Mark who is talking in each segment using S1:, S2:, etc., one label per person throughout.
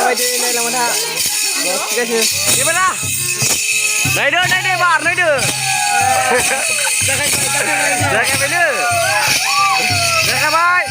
S1: माबायदि नायलांबाय था गासिबो बेबायदा नायदो बार नायदो जागायबायनो जागायबाय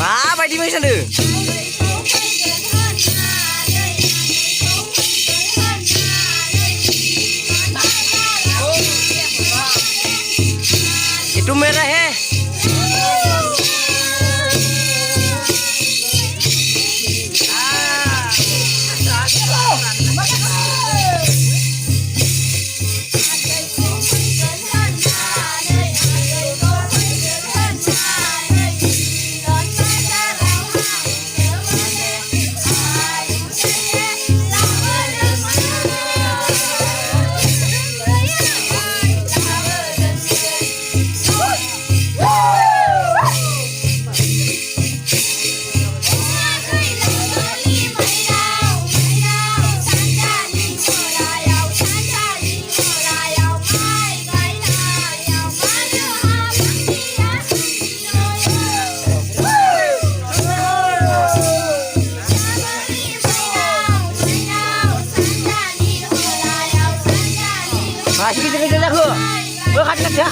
S1: Mabaयदि मोसानो itu merah he masih kejar-kejar aku. Kat ya.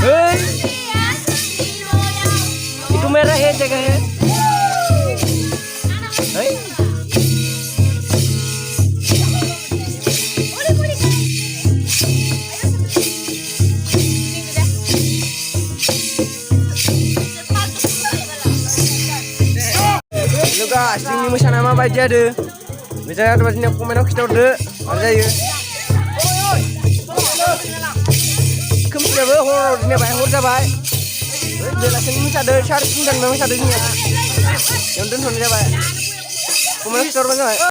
S1: Hei. Itu merah ya jaga ya. Hei. Halo guys, ini musana ma bayi ada. Bisa ada banyak komen kita udah ada ya. Kemana hor ini baik hor jabai. Jelasin ini ada syarat dan memang ada ini. Yang tentu jabai. Komen kita udah